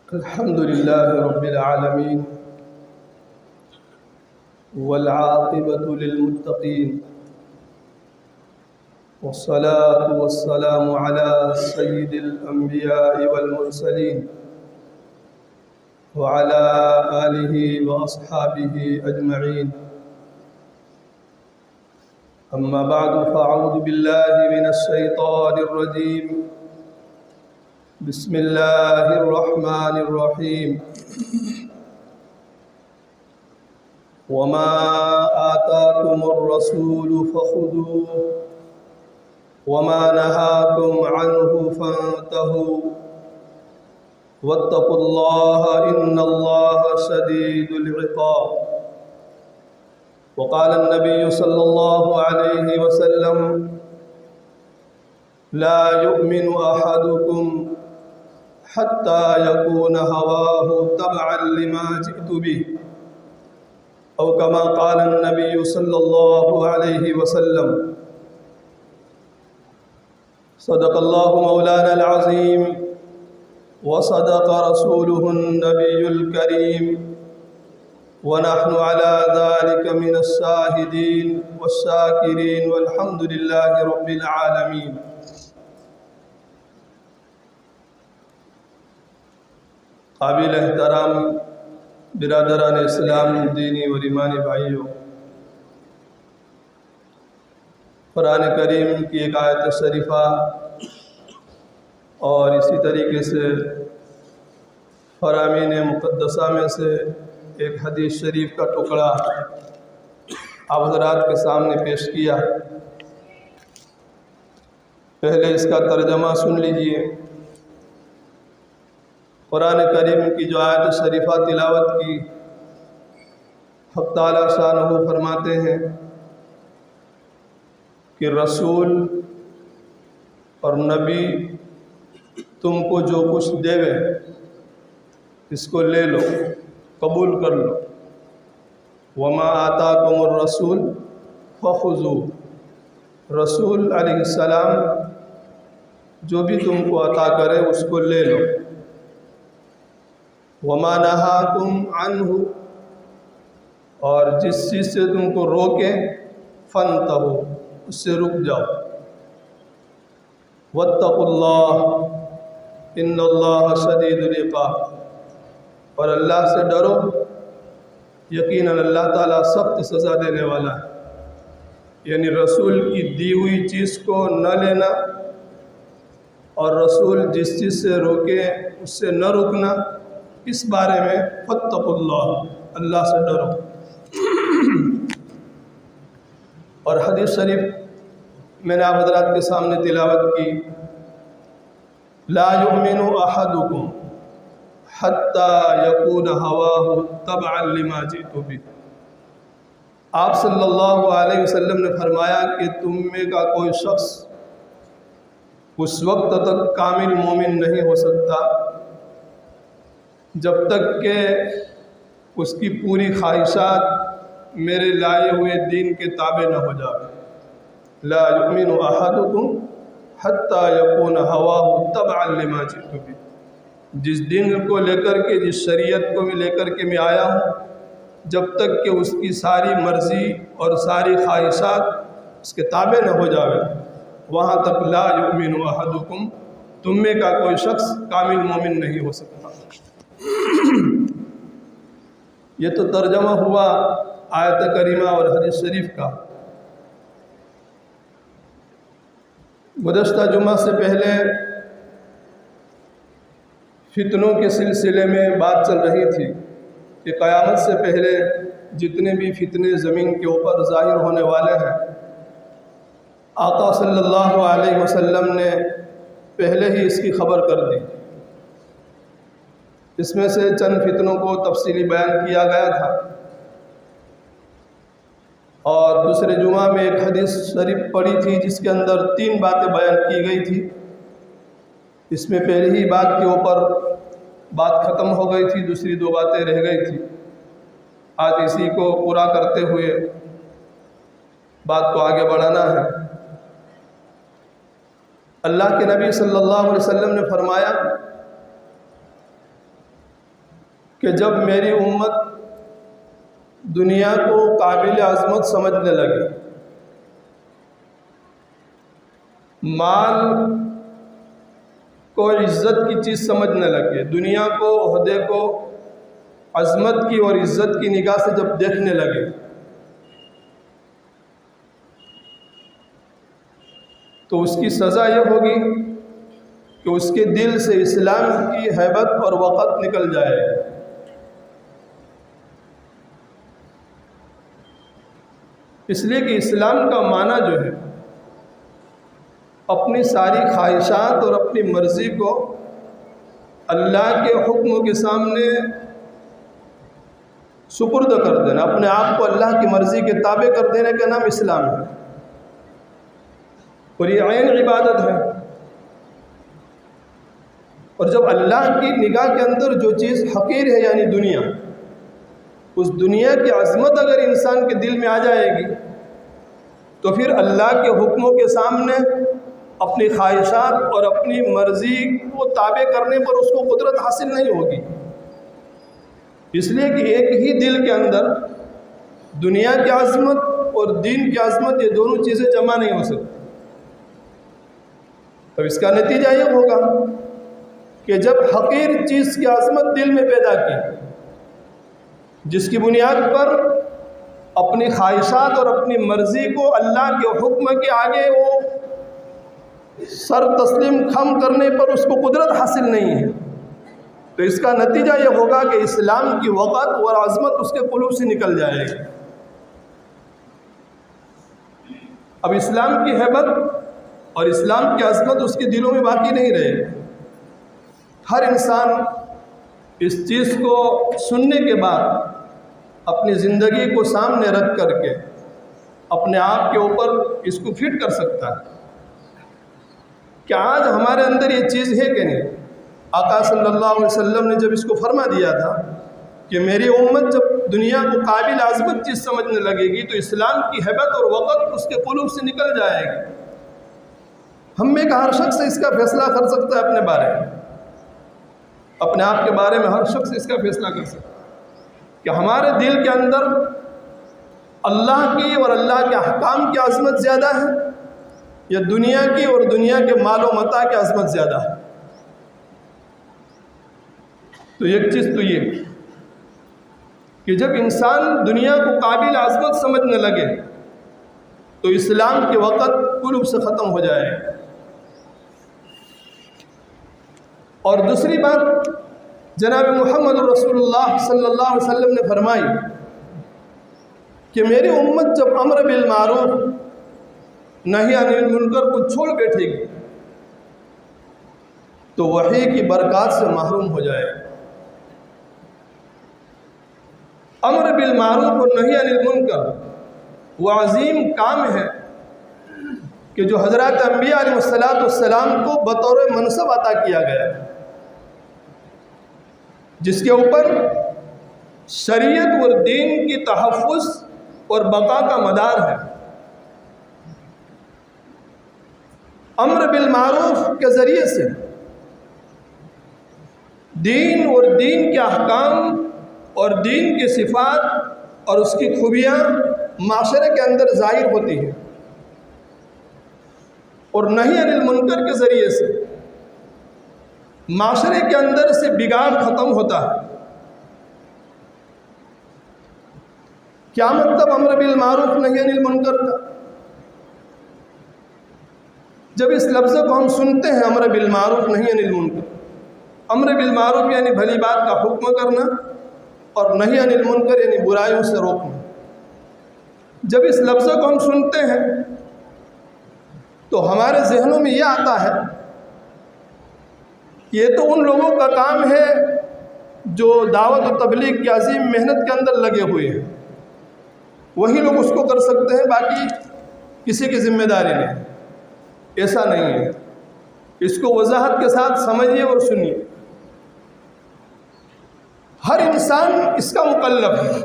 الحمد لله رب العالمين والعاقبة للمتقين والصلاة والسلام على سيد الأنبياء والمرسلين وعلى آله وأصحابه أجمعين. أما بعد فأعوذ بالله من الشيطان الرجيم. بسم الله الرحمن الرحيم. وما آتاكم الرسول فخذوه وما نهاكم عنه فانتهوا واتقوا الله إن الله شديد العقاب. وقال النبي صلى الله عليه وسلم: لا يؤمن أحدكم حتى يكون هواه تبعا لما جئت به، أو كما قال النبي صلى الله عليه وسلم. صدق الله مولانا العظيم وصدق رسوله النبي الكريم، ونحن على ذلك من الشاهدين والشاكرين والحمد لله رب العالمين. قابل احترام برادران اسلام، دینی اور ایمانی بھائیوں، قرآن کریم کی ایک آیت شریفہ اور اسی طریقے سے فرامین مقدسہ میں سے ایک حدیث شریف کا ٹکڑا آپ حضرات کے سامنے پیش کیا. پہلے اس کا ترجمہ سن لیجئے. قرآن کریم کی جو آیت شریفہ تلاوت کی، حق تعالیٰ شانہ فرماتے ہیں کہ رسول اور نبی تم کو جو کچھ دے اس کو لے لو، قبول کر لو. وما آتاکم الرسول فخذوہ، رسول علیہ السلام جو بھی تم کو عطا کرے اس کو لے لو. وما نہاکم عنہ، اور جس چیز سے تم کو روکے فانتہوا، اس سے رک جاؤ. واتقوا اللہ ان اللہ شدید العقاب، اور اللہ سے ڈرو، یقیناً اللہ تعالیٰ سخت سزا دینے والا ہے. یعنی رسول کی دی ہوئی چیز کو نہ لینا اور رسول جس چیز سے روکے اس سے نہ رکنا، اس بارے میں فاتقوا اللہ، اللہ سے ڈرو. اور حدیث شریف میں نے آپ حضرات کے سامنے تلاوت کی: لا یؤمن احدکم حتی یکون ہواہ تبعا لما جئت بہ. آپ صلی اللہ علیہ وسلم نے فرمایا کہ تم میں کا کوئی شخص اس وقت تک کامل مومن نہیں ہو سکتا جب تک کہ اس کی پوری خواہشات میرے لائے ہوئے دین کے تابع نہ ہو جائے. لا یؤمن احدکم حتی یکون ہواہ تبعا لما جئت بہ. جس دین کو لے کر کے، جس شریعت کو بھی لے کر کے میں آیا ہوں، جب تک کہ اس کی ساری مرضی اور ساری خواہشات اس کے تابع نہ ہو جاوے، وہاں تک لا یؤمن احدکم، تم میں کا کوئی شخص کامل مومن نہیں ہو سکتا. یہ تو ترجمہ ہوا آیت کریمہ اور حدیث شریف کا. گزشتہ جمعہ سے پہلے فتنوں کے سلسلے میں بات چل رہی تھی کہ قیامت سے پہلے جتنے بھی فتنے زمین کے اوپر ظاہر ہونے والے ہیں، آقا صلی اللہ علیہ وسلم نے پہلے ہی اس کی خبر کر دی. اس میں سے چند فتنوں کو تفصیلی بیان کیا گیا تھا، اور دوسرے جمعہ میں ایک حدیث شریف پڑھی تھی جس کے اندر 3 باتیں بیان کی گئی تھی. اس میں پہلی ہی بات کے اوپر بات ختم ہو گئی تھی، دوسری 2 باتیں رہ گئی تھی. آج اسی کو پورا کرتے ہوئے بات کو آگے بڑھانا ہے. اللہ کے نبی صلی اللہ علیہ وسلم نے فرمایا کہ جب میری امت دنیا کو قابل عظمت سمجھنے لگے، مال کو عزت کی چیز سمجھنے لگے، دنیا کو، عہدے کو عظمت کی اور عزت کی نگاہ سے جب دیکھنے لگے، تو اس کی سزا یہ ہوگی کہ اس کے دل سے اسلام کی ہیبت اور وقت نکل جائے گا۔ اس لیے کہ اسلام کا معنی جو ہے اپنی ساری خواہشات اور اپنی مرضی کو اللہ کے حکم کے سامنے سپرد کر دینا، اپنے آپ کو اللہ کی مرضی کے تابع کر دینے کا نام اسلام ہے، اور یہ عین عبادت ہے۔ اور جب اللہ کی نگاہ کے اندر جو چیز حقیر ہے یعنی دنیا، اس دنیا کی عظمت اگر انسان کے دل میں آ جائے گی تو پھر اللہ کے حکموں کے سامنے اپنی خواہشات اور اپنی مرضی کو تابع کرنے پر اس کو قدرت حاصل نہیں ہوگی، اس لیے کہ ایک ہی دل کے اندر دنیا کی عظمت اور دین کی عظمت، یہ دونوں چیزیں جمع نہیں ہو سکتی۔ تو اس کا نتیجہ یہ ہوگا کہ جب حقیر چیز کی عظمت دل میں پیدا کی، جس کی بنیاد پر اپنی خواہشات اور اپنی مرضی کو اللہ کے حکم کے آگے وہ سر تسلیم خم کرنے پر اس کو قدرت حاصل نہیں ہے، تو اس کا نتیجہ یہ ہوگا کہ اسلام کی وقت اور عظمت اس کے قلوب سے نکل جائے گی۔ اب اسلام کی ہیبت اور اسلام کی عظمت اس کے دلوں میں باقی نہیں رہے گی۔ ہر انسان اس چیز کو سننے کے بعد اپنی زندگی کو سامنے رکھ کر کے اپنے آپ کے اوپر اس کو فٹ کر سکتا ہے کہ آج ہمارے اندر یہ چیز ہے کہ نہیں۔ آقا صلی اللہ علیہ وسلم نے جب اس کو فرما دیا تھا کہ میری امت جب دنیا کو قابل عظمت چیز سمجھنے لگے گی تو اسلام کی ہیبت اور وقت اس کے قلوب سے نکل جائے گی۔ ہم میں کا ہر شخص اس کا فیصلہ کر سکتا ہے، اپنے بارے میں، اپنے آپ کے بارے میں ہر شخص اس کا فیصلہ کر سکتا ہے کہ ہمارے دل کے اندر اللہ کی اور اللہ کے احکام کی عظمت زیادہ ہے یا دنیا کی اور دنیا کے مال و متاع کی عظمت زیادہ ہے۔ تو ایک چیز تو یہ کہ جب انسان دنیا کو قابل عظمت سمجھنے لگے تو اسلام کے وقت قلوب سے ختم ہو جائے گا۔ اور دوسری بات جناب محمد رسول اللہ صلی اللہ علیہ وسلم نے فرمائی کہ میری امت جب امر بالمعروف نہی عن المنکر کو چھوڑ بیٹھے گی تو وحی کی برکات سے محروم ہو جائے گی۔ امر بالمعروف اور نہی عن المنکر وہ عظیم کام ہے کہ جو حضرات انبیاء علیہ السلام کو بطور منصب عطا کیا گیا ہے، جس کے اوپر شریعت اور دین کی تحفظ اور بقا کا مدار ہے۔ امر بالمعروف کے ذریعے سے دین اور دین کے احکام اور دین کی صفات اور اس کی خوبیاں معاشرے کے اندر ظاہر ہوتی ہیں، اور نہی عن المنکر کے ذریعے سے معاشرے کے اندر سے بگاڑ ختم ہوتا ہے۔ کیا مطلب امر بالمعروف نہی عن المنکر کا؟ جب اس لفظ کو ہم سنتے ہیں امر بالمعروف نہی عن المنکر، امر بالمعروف یعنی بھلی بات کا حکم کرنا اور نہی عن المنکر یعنی برائیوں سے روکنا، جب اس لفظ کو ہم سنتے ہیں تو ہمارے ذہنوں میں یہ آتا ہے کہ یہ تو ان لوگوں کا کام ہے جو دعوت و تبلیغ کی عظیم محنت کے اندر لگے ہوئے ہیں، وہی لوگ اس کو کر سکتے ہیں، باقی کسی کی ذمہ داری نہیں۔ ایسا نہیں ہے، اس کو وضاحت کے ساتھ سمجھیے اور سنیے۔ ہر انسان اس کا مکلف ہے،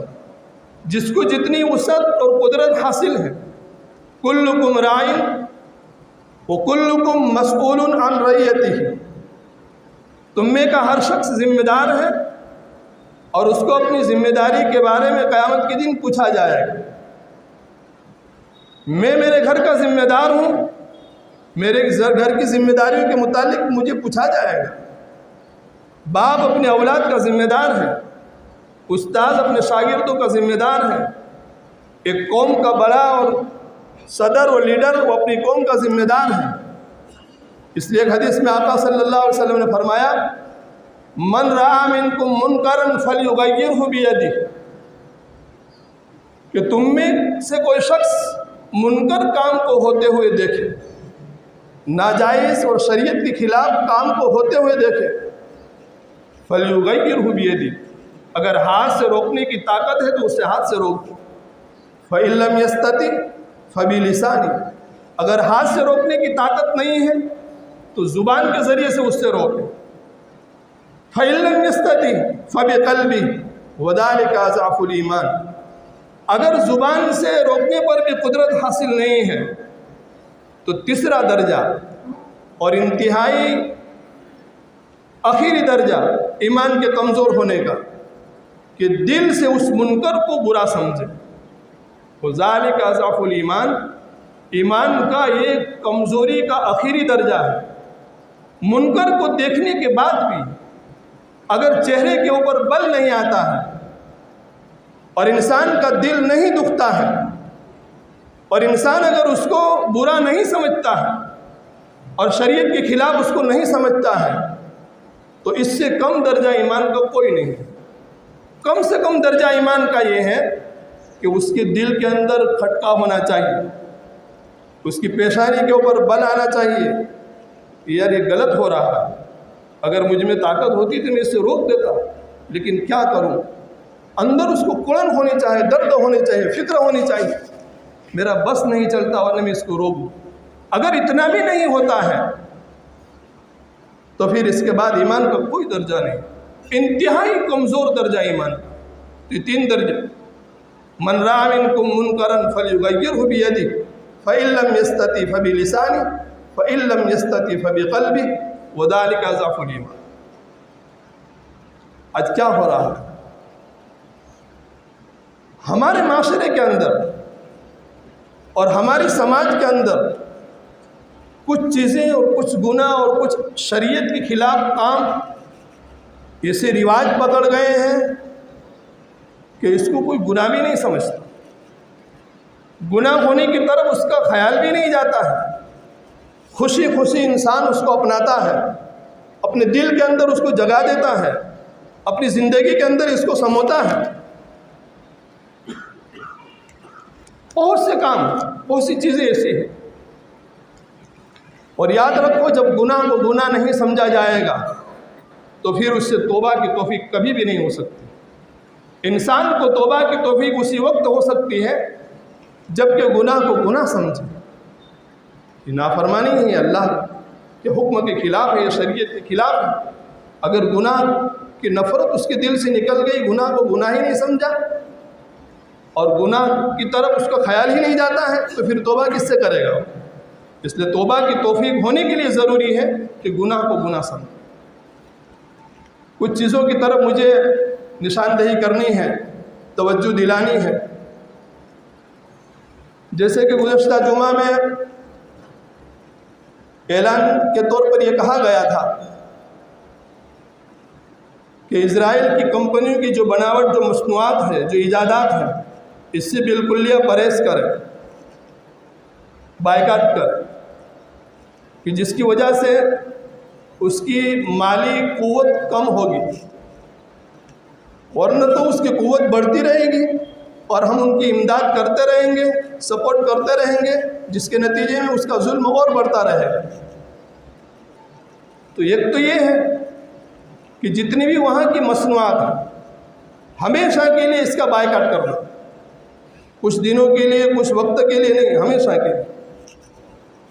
جس کو جتنی وسعت اور قدرت حاصل ہے۔ کلکم راعٍ وکلکم مسئول عن رعیتہ، تم میں کا ہر شخص ذمہ دار ہے اور اس کو اپنی ذمہ داری کے بارے میں قیامت کے دن پوچھا جائے گا۔ میں میرے گھر کا ذمہ دار ہوں، میرے گھر کی ذمہ داریوں کے متعلق مجھے پوچھا جائے گا۔ باپ اپنے اولاد کا ذمہ دار ہے، استاد اپنے شاگردوں کا ذمہ دار ہے، ایک قوم کا بڑا اور صدر اور لیڈر وہ اپنی قوم کا ذمہ دار ہے۔ اس لیے ایک حدیث میں آقا صلی اللہ علیہ وسلم نے فرمایا، من رأى منکم منکرا فلیغیرہ بیدہ، کہ تم میں سے کوئی شخص منکر کام کو ہوتے ہوئے دیکھے، ناجائز اور شریعت کے خلاف کام کو ہوتے ہوئے دیکھے، فلیغیرہ بیدہ، اگر ہاتھ سے روکنے کی طاقت ہے تو اسے ہاتھ سے روک دو، فإن لم یستطع فبلسانہ، اگر ہاتھ سے روکنے کی طاقت نہیں ہے تو زبان کے ذریعے سے اس سے روکے، فإن لم یستطع فبقلبہ وذلک اضعف الایمان، اگر زبان سے روکنے پر بھی قدرت حاصل نہیں ہے تو تیسرا درجہ اور انتہائی آخری درجہ ایمان کے کمزور ہونے کا، کہ دل سے اس منکر کو برا سمجھے، وذلک اضعف الایمان، ایمان کا یہ کمزوری کا آخری درجہ ہے۔ منکر کو دیکھنے کے بعد بھی اگر چہرے کے اوپر بل نہیں آتا ہے اور انسان کا دل نہیں دکھتا ہے اور انسان اگر اس کو برا نہیں سمجھتا ہے اور شریعت کے خلاف اس کو نہیں سمجھتا ہے تو اس سے کم درجہ ایمان کا کوئی نہیں ہے۔ کم سے کم درجہ ایمان کا یہ ہے کہ اس کے دل کے اندر کھٹکا ہونا چاہیے، اس کی پیشانی کے اوپر بل آنا چاہیے، یار یہ غلط ہو رہا ہے، اگر مجھ میں طاقت ہوتی تو میں اس سے روک دیتا، لیکن کیا کروں، اندر اس کو کڑن ہونی چاہیے، درد ہونی چاہیے، فکر ہونی چاہیے، میرا بس نہیں چلتا ورنہ میں اس کو روکوں۔ اگر اتنا بھی نہیں ہوتا ہے تو پھر اس کے بعد ایمان کا کوئی درجہ نہیں، انتہائی کمزور درجہ ایمان کا۔ یہ تین درجے، من رأى منکم منکرا فلیغیرہ بیدہ، فإن لم یستطع فبلسانہ، فإن لم یستطع فبقلبہ، وذلک اضعف الایمان۔ آج کیا ہو رہا ہے ہمارے معاشرے کے اندر اور ہماری سماج کے اندر، کچھ چیزیں اور کچھ گناہ اور کچھ شریعت کے خلاف کام ایسے رواج پکڑ گئے ہیں کہ اس کو کوئی گناہ بھی نہیں سمجھتا، گناہ ہونے کی طرف اس کا خیال بھی نہیں جاتا ہے، خوشی خوشی انسان اس کو اپناتا ہے، اپنے دل کے اندر اس کو جگا دیتا ہے، اپنی زندگی کے اندر اس کو سموتا ہے۔ بہت سے کام، بہت سی چیزیں ایسی ہیں، اور یاد رکھو جب گناہ کو گناہ نہیں سمجھا جائے گا تو پھر اس سے توبہ کی توفیق کبھی بھی نہیں ہو سکتی۔ انسان کو توبہ کی توفیق اسی وقت ہو سکتی ہے جب کہ گناہ کو گناہ سمجھے، یہ نافرمانی ہے، اللہ کے حکم کے خلاف ہے، یہ شریعت کے خلاف ہے۔ اگر گناہ کی نفرت اس کے دل سے نکل گئی، گناہ کو گناہ ہی نہیں سمجھا اور گناہ کی طرف اس کا خیال ہی نہیں جاتا ہے تو پھر توبہ کس سے کرے گا؟ اس لیے توبہ کی توفیق ہونے کے لیے ضروری ہے کہ گناہ کو گناہ سمجھے۔ کچھ چیزوں کی طرف مجھے نشاندہی کرنی ہے، توجہ دلانی ہے۔ جیسے کہ گزشتہ جمعہ میں اعلان کے طور پر یہ کہا گیا تھا کہ اسرائیل کی کمپنیوں کی جو بناوٹ، جو مصنوعات ہیں، جو ایجادات ہیں، اس سے بالکلیہ پرہیز کریں، بائیکاٹ کریں، کہ جس کی وجہ سے اس کی مالی قوت کم ہوگی، ورنہ تو اس کی قوت بڑھتی رہے گی اور ہم ان کی امداد کرتے رہیں گے، سپورٹ کرتے رہیں گے، جس کے نتیجے میں اس کا ظلم اور بڑھتا رہے گا۔ تو ایک تو یہ ہے کہ جتنی بھی وہاں کی مصنوعات ہیں ہمیشہ کے لیے اس کا بائیکاٹ کرنا، کچھ دنوں کے لیے، کچھ وقت کے لیے نہیں، ہمیشہ کے لیے۔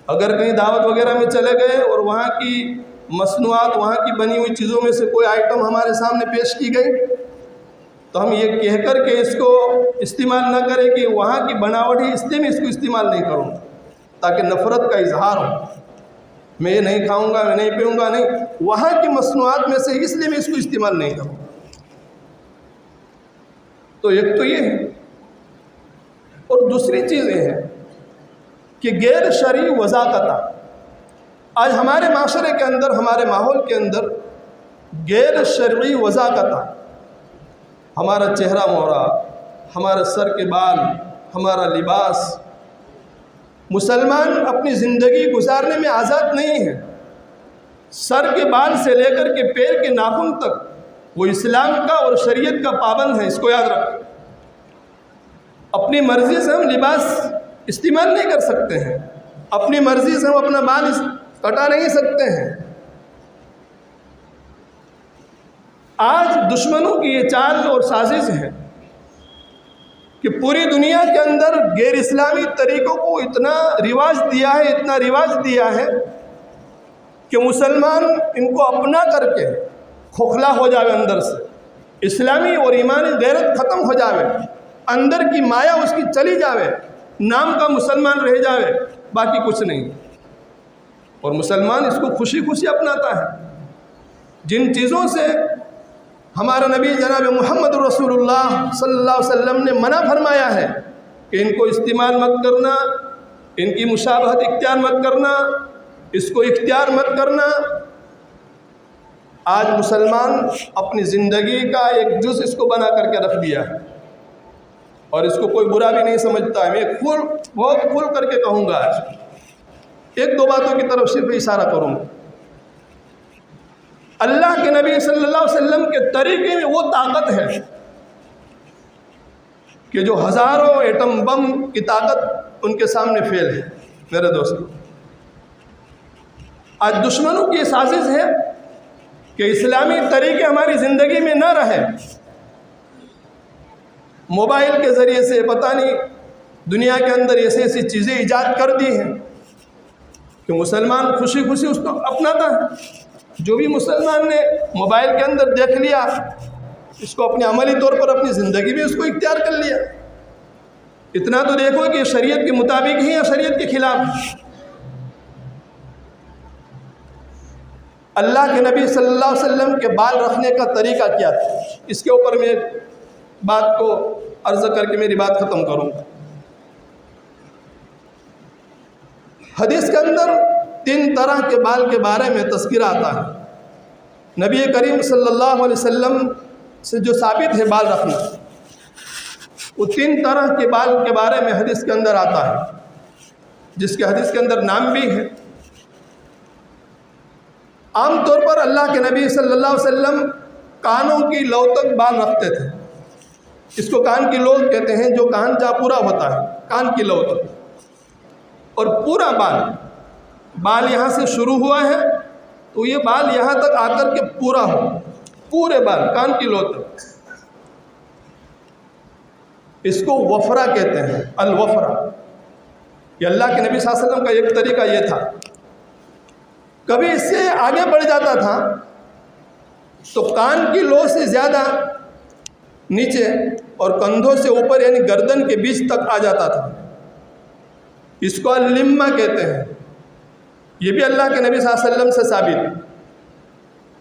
اگر کہیں دعوت وغیرہ میں چلے گئے اور وہاں کی مصنوعات، وہاں کی بنی ہوئی چیزوں میں سے کوئی آئٹم ہمارے سامنے پیش کی گئی تو ہم یہ کہہ کر کے اس کو استعمال نہ کریں کہ وہاں کی بناوٹ ہے، اس لیے میں اس کو استعمال نہیں کروں، تاکہ نفرت کا اظہار ہو، میں یہ نہیں کھاؤں گا، میں نہیں پیوں گا، نہیں، وہاں کی مصنوعات میں سے اس لیے میں اس کو استعمال نہیں کروں۔ تو ایک تو یہ ہے، اور دوسری چیز یہ ہے کہ غیر شرعی وضاقتہ آج ہمارے معاشرے کے اندر، ہمارے ماحول کے اندر غیر شرعی وضاقتہ، ہمارا چہرہ مہرا، ہمارا سر کے بال، ہمارا لباس، مسلمان اپنی زندگی گزارنے میں آزاد نہیں ہے۔ سر کے بال سے لے کر کے پیر کے ناخن تک وہ اسلام کا اور شریعت کا پابند ہے، اس کو یاد رکھیں۔ اپنی مرضی سے ہم لباس استعمال نہیں کر سکتے ہیں، اپنی مرضی سے ہم اپنا بال کٹا نہیں سکتے ہیں۔ آج دشمنوں کی یہ چال اور سازش ہے کہ پوری دنیا کے اندر غیر اسلامی طریقوں کو اتنا رواج دیا ہے کہ مسلمان ان کو اپنا کر کے کھوکھلا ہو جاوے، اندر سے اسلامی اور ایمانی غیرت ختم ہو جاوے، اندر کی مایا اس کی چلی جاوے، نام کا مسلمان رہ جاوے، باقی کچھ نہیں۔ اور مسلمان اس کو خوشی خوشی اپناتا ہے۔ جن چیزوں سے ہمارا نبی جناب محمد رسول اللہ صلی اللہ علیہ وسلم نے منع فرمایا ہے کہ ان کو استعمال مت کرنا، ان کی مشابہت اختیار مت کرنا، اس کو اختیار مت کرنا، آج مسلمان اپنی زندگی کا ایک جز اس کو بنا کر کے رکھ دیا ہے، اور اس کو کوئی برا بھی نہیں سمجھتا ہے۔ میں بہت کھل کر کے کہوں گا، آج ایک دو باتوں کی طرف صرف اشارہ کروں گا۔ اللہ کے نبی صلی اللہ علیہ وسلم کے طریقے میں وہ طاقت ہے کہ جو ہزاروں ایٹم بم کی طاقت ان کے سامنے فیل ہے۔ میرے دوستو، آج دشمنوں کی سازش ہے کہ اسلامی طریقے ہماری زندگی میں نہ رہے۔ موبائل کے ذریعے سے پتہ نہیں دنیا کے اندر ایسی چیزیں ایجاد کر دی ہیں کہ مسلمان خوشی خوشی اس کو اپناتا ہے۔ جو بھی مسلمان نے موبائل کے اندر دیکھ لیا، اس کو اپنے عملی طور پر اپنی زندگی میں اس کو اختیار کر لیا۔ اتنا تو دیکھو کہ شریعت کے مطابق ہی یا شریعت کے خلاف ہے۔ اللہ کے نبی صلی اللہ علیہ وسلم کے بال رکھنے کا طریقہ کیا تھا، اس کے اوپر میں بات کو عرض کر کے میری بات ختم کروں گا۔ حدیث کے اندر 3 طرح کے بال کے بارے میں تذکرہ آتا ہے۔ نبی کریم صلی اللہ علیہ وسلم سے جو ثابت ہے بال رکھنا، وہ 3 طرح کے بال کے بارے میں حدیث کے اندر آتا ہے، جس کے حدیث کے اندر نام بھی ہے۔ عام طور پر اللہ کے نبی صلی اللہ علیہ وسلم کانوں کی لو تک بال رکھتے تھے۔ اس کو کان کی لو کہتے ہیں، جو کان جا پورا ہوتا ہے، کان کی لو تک، اور پورا بال یہاں سے شروع ہوا ہے تو یہ بال یہاں تک آ کر کے پورا ہو، پورے بال کان کی لو تک، اس کو وفرہ کہتے ہیں، الوفرہ۔ یہ اللہ کے نبی صلی اللہ علیہ وسلم کا ایک طریقہ یہ تھا۔ کبھی اس سے آگے بڑھ جاتا تھا تو کان کی لو سے زیادہ نیچے اور کندھوں سے اوپر یعنی گردن کے بیچ تک آ جاتا تھا، اس کو اللمہ کہتے ہیں۔ یہ بھی اللہ کے نبی صلی اللہ علیہ وسلم سے ثابت۔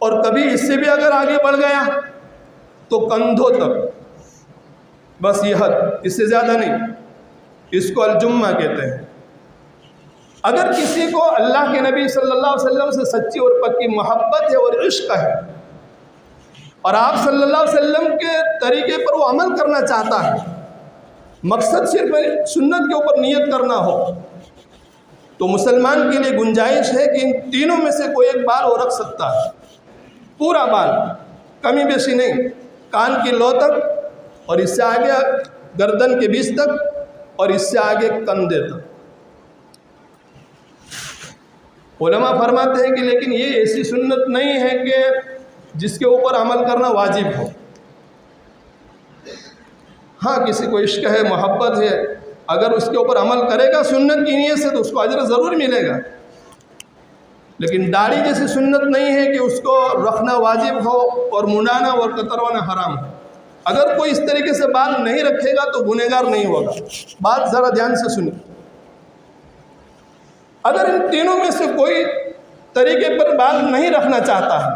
اور کبھی اس سے بھی اگر آگے بڑھ گیا تو کندھوں تک، بس یہ حد، اس سے زیادہ نہیں، اس کو الجمہ کہتے ہیں۔ اگر کسی کو اللہ کے نبی صلی اللہ علیہ وسلم سے سچی اور پکی محبت ہے اور عشق ہے، اور آپ صلی اللہ علیہ وسلم کے طریقے پر وہ عمل کرنا چاہتا ہے، مقصد صرف سنت کے اوپر نیت کرنا ہو، تو مسلمان کے لیے گنجائش ہے کہ ان تینوں میں سے کوئی ایک بال وہ رکھ سکتا ہے، پورا بال، کمی بیشی نہیں، کان کی لو تک، اور اس سے آگے گردن کے بیچ تک، اور اس سے آگے کندھے تک۔ علماء فرماتے ہیں کہ لیکن یہ ایسی سنت نہیں ہے کہ جس کے اوپر عمل کرنا واجب ہو۔ ہاں، کسی کو عشق ہے، محبت ہے، اگر اس کے اوپر عمل کرے گا سنت کی نیت سے تو اس کو اجر ضرور ملے گا، لیکن داڑھی جیسی سنت نہیں ہے کہ اس کو رکھنا واجب ہو اور منڈانا اور کتروانا حرام ہو۔ اگر کوئی اس طریقے سے بال نہیں رکھے گا تو گنہگار نہیں ہوگا۔ بات ذرا دھیان سے سنیں، اگر ان تینوں میں سے کوئی طریقے پر بال نہیں رکھنا چاہتا ہے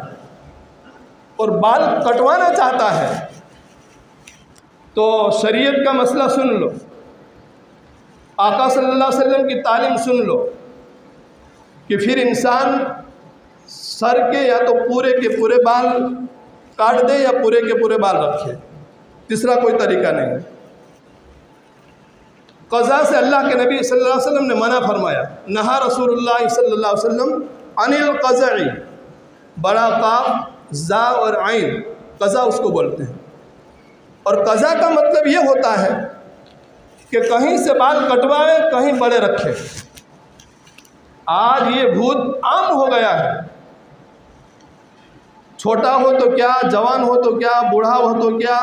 اور بال کٹوانا چاہتا ہے تو شریعت کا مسئلہ سن لو، آقا صلی اللہ علیہ وسلم کی تعلیم سن لو کہ پھر انسان سر کے یا تو پورے کے پورے بال کاٹ دے یا پورے کے پورے بال رکھے، تیسرا کوئی طریقہ نہیں ہے۔ قضا سے اللہ کے نبی صلی اللہ علیہ وسلم نے منع فرمایا، نہا رسول اللہ صلی اللہ علیہ وسلم عن القضع، بڑا قاف زا اور عین، قضا اس کو بولتے ہیں۔ اور قضا کا مطلب یہ ہوتا ہے کہ کہیں سے بال کٹوائے کہیں بڑے رکھے۔ آج یہ بھوت عام ہو گیا ہے، چھوٹا ہو تو کیا، جوان ہو تو کیا، بوڑھا ہو تو کیا،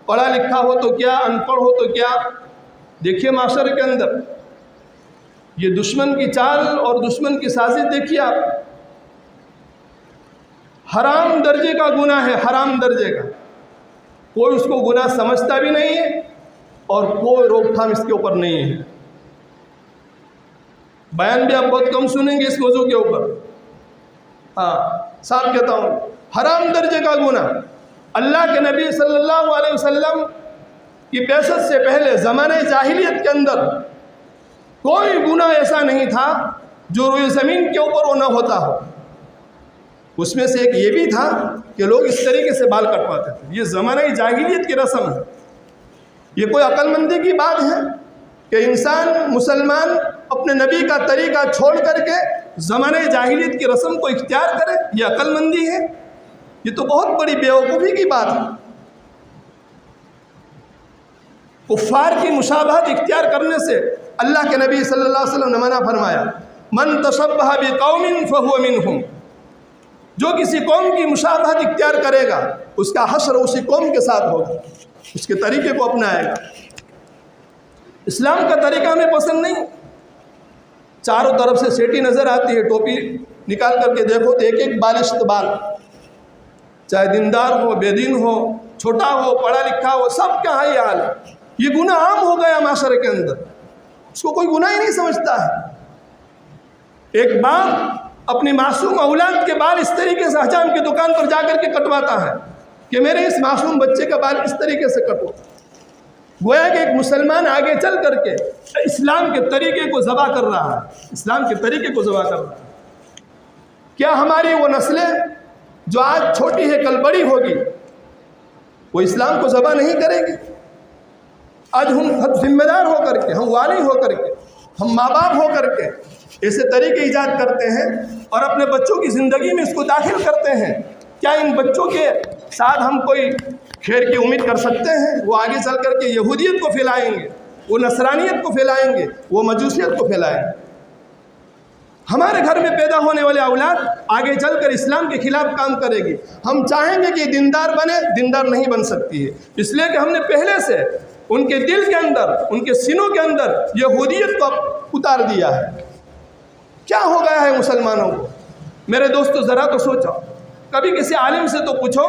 پڑھا لکھا ہو تو کیا، ان پڑھ ہو تو کیا۔ دیکھیے معاشرے کے اندر یہ دشمن کی چال اور دشمن کی سازش دیکھیے آپ، حرام درجے کا گناہ ہے، حرام درجے کا، کوئی اس کو گناہ سمجھتا بھی نہیں ہے اور کوئی روک تھام اس کے اوپر نہیں ہے۔ بیان بھی آپ بہت کم سنیں گے اس موضوع کے اوپر۔ ہاں صاحب کہتا ہوں، حرام درجے کا گناہ۔ اللہ کے نبی صلی اللہ علیہ وسلم کی بعثت سے پہلے زمانہ جاہلیت کے اندر کوئی گناہ ایسا نہیں تھا جو روئے زمین کے اوپر وہ نہ ہوتا ہو۔ اس میں سے ایک یہ بھی تھا کہ لوگ اس طریقے سے بال کٹواتے تھے، یہ زمانہ جاہلیت کی رسم ہے۔ یہ کوئی عقل مندی کی بات ہے کہ انسان مسلمان اپنے نبی کا طریقہ چھوڑ کر کے زمانہ جاہلیت کی رسم کو اختیار کرے؟ یہ عقل مندی ہے؟ یہ تو بہت بڑی بیوقوفی کی بات ہے۔ کفار کی مشابہت اختیار کرنے سے اللہ کے نبی صلی اللہ علیہ وسلم نے منع فرمایا، من تشبہ بقوم فہو منہم، جو کسی قوم کی مشابہت اختیار کرے گا اس کا حشر اسی قوم کے ساتھ ہوگا، اس کے طریقے کو اپنائے گا۔ اسلام کا طریقہ ہمیں پسند نہیں، چاروں طرف سے سیٹی نظر آتی ہے، ٹوپی نکال کر کے دیکھو تو ایک ایک بالشت بال، چاہے دیندار ہو بے دین ہو، چھوٹا ہو پڑھا لکھا ہو، سب کا یہ حال ہے۔ یہ گناہ عام ہو گیا معاشرے کے اندر، اس کو کوئی گناہ ہی نہیں سمجھتا ہے۔ ایک باپ اپنی معصوم اولاد کے بال اس طریقے سے حجام کی دکان پر جا کر کے کٹواتا ہے کہ میرے اس معصوم بچے کا بال اس طریقے سے کٹو۔ گویا کہ ایک مسلمان آگے چل کر کے اسلام کے طریقے کو ذبح کر رہا ہے، اسلام کے طریقے کو ذبح کر رہا ہے۔ کیا ہماری وہ نسلیں جو آج چھوٹی ہے کل بڑی ہوگی وہ اسلام کو ذبح نہیں کرے گی؟ آج ہم ذمہ دار ہو کر کے، ہم والی ہو کر کے، ہم ماں باپ ہو کر کے ایسے طریقے ایجاد کرتے ہیں اور اپنے بچوں کی زندگی میں اس کو داخل کرتے ہیں۔ کیا ان بچوں کے ساتھ ہم کوئی خیر کی امید کر سکتے ہیں؟ وہ آگے چل کر کے یہودیت کو پھیلائیں گے، وہ نصرانیت کو پھیلائیں گے، وہ مجوسیت کو پھیلائیں گے۔ ہمارے گھر میں پیدا ہونے والے اولاد آگے چل کر اسلام کے خلاف کام کرے گی۔ ہم چاہیں گے کہ دیندار بنے، دیندار نہیں بن سکتی ہے، اس لیے کہ ہم نے پہلے سے ان کے دل کے اندر، ان کے سینوں کے اندر یہودیت کو اتار دیا ہے۔ کیا ہو گیا ہے مسلمانوں کو؟ میرے دوستو ذرا تو سوچو، کبھی کسی عالم سے تو پوچھو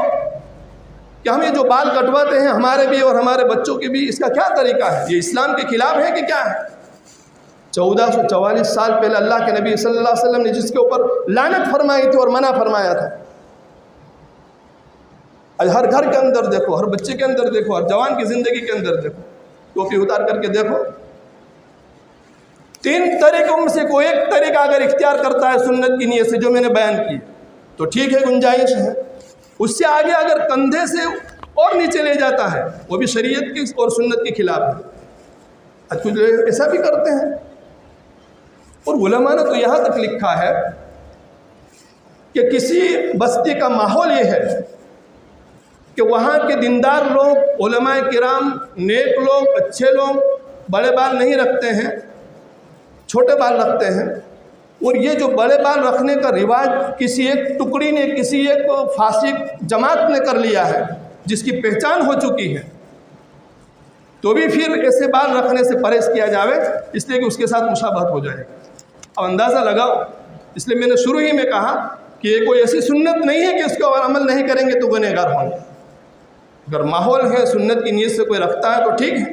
کہ ہم یہ جو بال کٹواتے ہیں ہمارے بھی اور ہمارے بچوں کے بھی، اس کا کیا طریقہ ہے؟ یہ اسلام کے خلاف ہے کہ کیا ہے؟ 1444 سال پہلے اللہ کے نبی صلی اللہ علیہ وسلم نے جس کے اوپر لعنت فرمائی تھی اور منع فرمایا تھا، آج ہر گھر کے اندر دیکھو، ہر بچے کے اندر دیکھو، ہر جوان کی زندگی کے اندر دیکھو، ٹوپی اتار کر کے دیکھو۔ 3 طریقوں میں سے کوئی ایک طریقہ اگر اختیار کرتا ہے سنت کی نیت سے جو میں نے بیان کی تو ٹھیک ہے، گنجائش ہے۔ اس سے آگے اگر کندھے سے اور نیچے لے جاتا ہے وہ بھی شریعت کی اور سنت کے خلاف ہے۔ آج کچھ لوگ ایسا بھی کرتے ہیں، اور علماء نے تو یہاں تک لکھا ہے کہ کسی بستی کا ماحول یہ ہے کہ وہاں کے دیندار لوگ، علماء کرام، نیک لوگ، اچھے لوگ بڑے بال نہیں رکھتے ہیں، چھوٹے بال رکھتے ہیں، اور یہ جو بڑے بال رکھنے کا رواج کسی ایک ٹکڑی نے، کسی ایک فاسق جماعت نے کر لیا ہے جس کی پہچان ہو چکی ہے، تو بھی پھر ایسے بال رکھنے سے پرہیز کیا جاوے، اس لیے کہ اس کے ساتھ مشابہت ہو جائے گی۔ اب اندازہ لگاؤ، اس لیے میں نے شروع ہی میں کہا کہ یہ کوئی ایسی سنت نہیں ہے کہ اس کو عمل نہیں کریں گے تو گنہگار ہوں گے۔ اگر ماحول ہے سنت کی نیت سے کوئی رکھتا ہے تو ٹھیک ہے،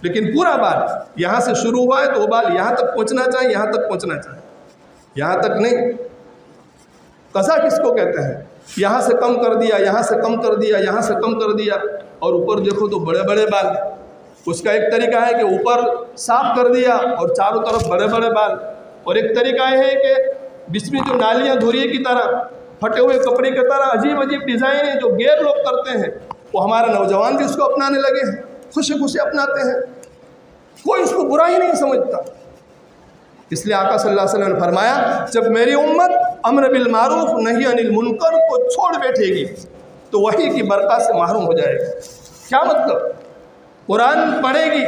لیکن پورا بال یہاں سے شروع ہوا ہے تو وہ بال یہاں تک پہنچنا چاہیے، یہاں تک پہنچنا چاہیے، یہاں تک نہیں۔ قضا کس کو کہتے ہیں؟ یہاں سے کم کر دیا، یہاں سے کم کر دیا، یہاں سے کم کر دیا، اور اوپر دیکھو تو بڑے بڑے بال۔ اس کا ایک طریقہ ہے کہ اوپر صاف کر دیا اور چاروں طرف بڑے بڑے بال، اور ایک طریقہ یہ ہے کہ بیچ میں جو نالیاں دھوریے کی طرح، پھٹے ہوئے کپڑے کی طرح عجیب عجیب ڈیزائن ہیں جو غیر لوگ کرتے ہیں، وہ ہمارے نوجوان بھی اس کو اپنانے لگے ہیں، خوشی خوشی اپناتے ہیں، کوئی اس کو برا ہی نہیں سمجھتا۔ اس لیے آقا صلی اللہ علیہ وسلم نے فرمایا جب میری امت امر بالمعروف نہی عن المنکر کو چھوڑ بیٹھے گی تو وحی کی برکات سے محروم ہو جائے گی۔ کیا مطلب؟ قرآن پڑھے گی،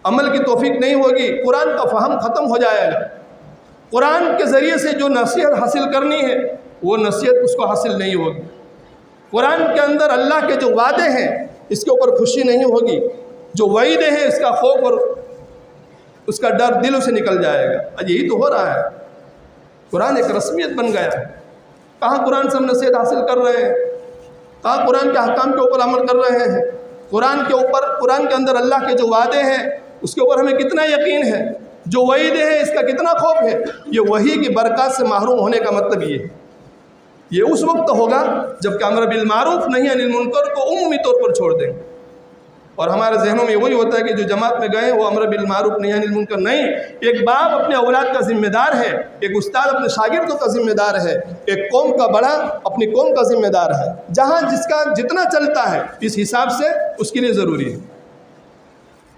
عمل کی توفیق نہیں ہوگی، قرآن کا فہم ختم ہو جائے گا، قرآن کے ذریعے سے جو نصیحت حاصل کرنی ہے وہ نصیحت اس کو حاصل نہیں ہوگی، قرآن کے اندر اللہ کے جو وعدے ہیں اس کے اوپر خوشی نہیں ہوگی، جو وعیدیں ہیں اس کا خوف اور اس کا ڈر دلوں سے نکل جائے گا۔ آج یہی تو ہو رہا ہے، قرآن ایک رسمیت بن گیا ہے، کہاں قرآن سے ہم نصیحت حاصل کر رہے ہیں، کہاں قرآن کے احکام کے اوپر عمل کر رہے ہیں، قرآن کے اوپر، قرآن کے اندر اللہ کے جو وعدے ہیں اس کے اوپر ہمیں کتنا یقین ہے، جو وعیدیں ہیں اس کا کتنا خوف ہے۔ یہ وحی کی برکات سے محروم ہونے کا مطلب یہ ہے۔ یہ اس وقت ہوگا جب کہ امر بالمعروف نہی عن المنکر کو عمومی طور پر چھوڑ دیں، اور ہمارے ذہنوں میں وہی ہوتا ہے کہ جو جماعت میں گئے وہ امر بالمعروف نہی عن المنکر نہیں۔ ایک باپ اپنے اولاد کا ذمہ دار ہے، ایک استاد اپنے شاگردوں کا ذمہ دار ہے، ایک قوم کا بڑا اپنی قوم کا ذمہ دار ہے، جہاں جس کا جتنا چلتا ہے اس حساب سے اس کے لیے ضروری ہے۔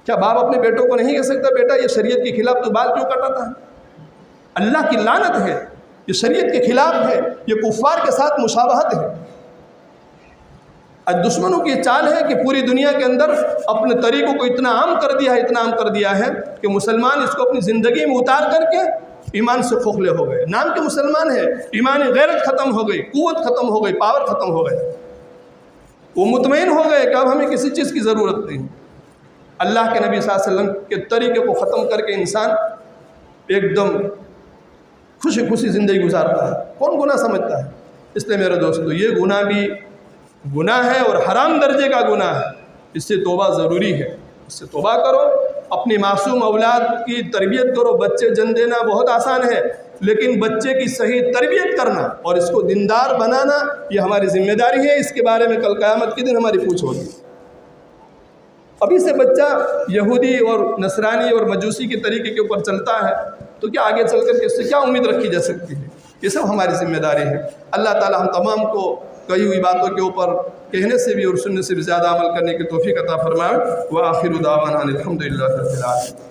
کیا باپ اپنے بیٹوں کو نہیں کہہ سکتا بیٹا یہ شریعت کے خلاف تو بال کیوں کٹاتا ہے؟ اللہ کی لعنت ہے، یہ شریعت کے خلاف ہے، یہ کفار کے ساتھ مشابہت ہے۔ آج دشمنوں کی چال ہے کہ پوری دنیا کے اندر اپنے طریقوں کو اتنا عام کر دیا ہے، اتنا عام کر دیا ہے کہ مسلمان اس کو اپنی زندگی میں اتار کر کے ایمان سے کھوکھلے ہو گئے، نام کے مسلمان ہے، ایمانی غیرت ختم ہو گئی، قوت ختم ہو گئی، پاور ختم ہو گئے، وہ مطمئن ہو گئے کہ اب ہمیں کسی چیز کی ضرورت نہیں۔ اللہ کے نبی صلی اللہ علیہ وسلم کے طریقے کو ختم کر کے انسان ایک دم خوشی خوشی زندگی گزارتا ہے، کون گناہ سمجھتا ہے؟ اس لیے میرے دوستو یہ گناہ بھی گناہ ہے اور حرام درجے کا گناہ ہے، اس سے توبہ ضروری ہے، اس سے توبہ کرو، اپنی معصوم اولاد کی تربیت کرو۔ بچے جن دینا بہت آسان ہے، لیکن بچے کی صحیح تربیت کرنا اور اس کو دیندار بنانا یہ ہماری ذمہ داری ہے، اس کے بارے میں کل قیامت کے دن ہماری پوچھ ہوگی۔ ابھی سے بچہ یہودی اور نصرانی اور مجوسی کے طریقے کے اوپر چلتا ہے تو کیا آگے چل کر کے اس سے کیا امید رکھی جا سکتی ہے؟ یہ سب ہماری ذمہ داری ہے۔ اللہ تعالی ہم تمام کو کہی ہوئی باتوں کے اوپر کہنے سے بھی اور سننے سے بھی زیادہ عمل کرنے کی توفیق عطا فرمائے۔ وآخر دعوانا الحمدللہ رب العالمین۔